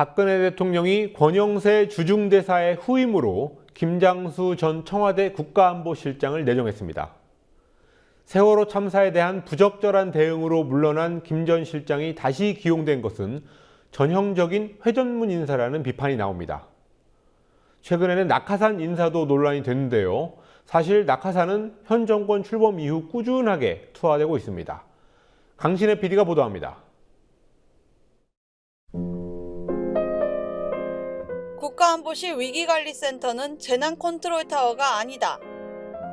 박근혜 대통령이 권영세 주중대사의 후임으로 김장수 전 청와대 국가안보실장을 내정했습니다. 세월호 참사에 대한 부적절한 대응으로 물러난 김 전 실장이 다시 기용된 것은 전형적인 회전문 인사라는 비판이 나옵니다. 최근에는 낙하산 인사도 논란이 됐는데요. 사실 낙하산은 현 정권 출범 이후 꾸준하게 투하되고 있습니다. 강신혜 PD가 보도합니다. 국가안보실 위기관리센터는 재난컨트롤타워가 아니다.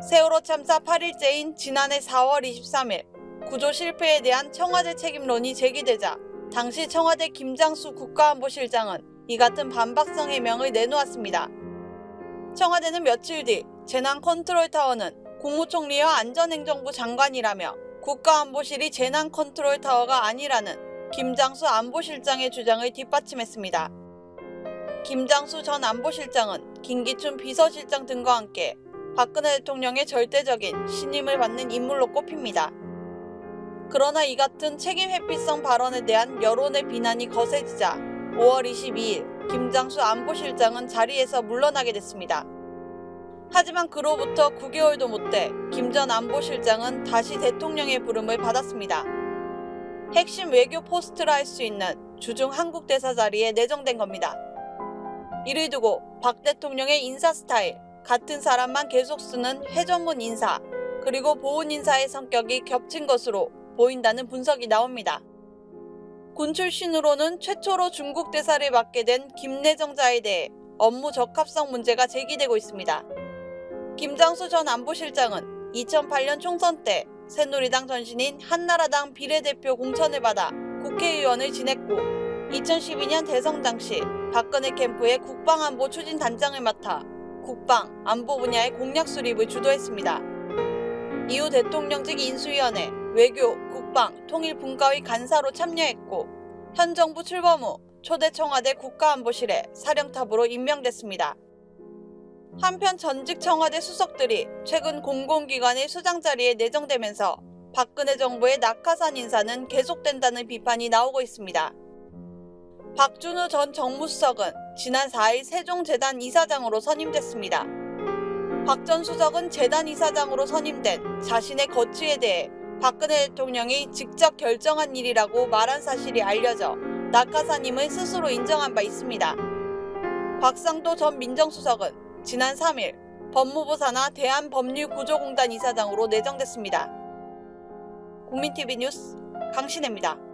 세월호 참사 8일째인 지난해 4월 23일 구조 실패에 대한 청와대 책임론이 제기되자 당시 청와대 김장수 국가안보실장은 이 같은 반박성 해명을 내놓았습니다. 청와대는 며칠 뒤 재난컨트롤타워는 국무총리와 안전행정부 장관이라며 국가안보실이 재난컨트롤타워가 아니라는 김장수 안보실장의 주장을 뒷받침했습니다. 김장수 전 안보실장은 김기춘 비서실장 등과 함께 박근혜 대통령의 절대적인 신임을 받는 인물로 꼽힙니다. 그러나 이 같은 책임 회피성 발언에 대한 여론의 비난이 거세지자 5월 22일 김장수 안보실장은 자리에서 물러나게 됐습니다. 하지만 그로부터 9개월도 못 돼 김 전 안보실장은 다시 대통령의 부름을 받았습니다. 핵심 외교 포스트라 할 수 있는 주중 한국대사 자리에 내정된 겁니다. 이를 두고 박 대통령의 인사 스타일, 같은 사람만 계속 쓰는 회전문 인사, 그리고 보훈 인사의 성격이 겹친 것으로 보인다는 분석이 나옵니다. 군 출신으로는 최초로 중국 대사를 맡게 된 김내정자에 대해 업무 적합성 문제가 제기되고 있습니다. 김장수 전 안보실장은 2008년 총선 때 새누리당 전신인 한나라당 비례대표 공천을 받아 국회의원을 지냈고 2012년 대선 당시 박근혜 캠프의 국방안보 추진단장을 맡아 국방, 안보 분야의 공약 수립을 주도했습니다. 이후 대통령직 인수위원회, 외교, 국방, 통일분과의 간사로 참여했고 현 정부 출범 후 초대 청와대 국가안보실의 사령탑으로 임명됐습니다. 한편 전직 청와대 수석들이 최근 공공기관의 수장 자리에 내정되면서 박근혜 정부의 낙하산 인사는 계속된다는 비판이 나오고 있습니다. 박준우 전 정무수석은 지난 4일 세종재단 이사장으로 선임됐습니다. 박 전 수석은 재단 이사장으로 선임된 자신의 거취에 대해 박근혜 대통령이 직접 결정한 일이라고 말한 사실이 알려져 낙하산임을 스스로 인정한 바 있습니다. 곽상도 전 민정수석은 지난 3일 법무부 산하 대한법률구조공단 이사장으로 내정됐습니다. 국민TV 뉴스 강신혜입니다.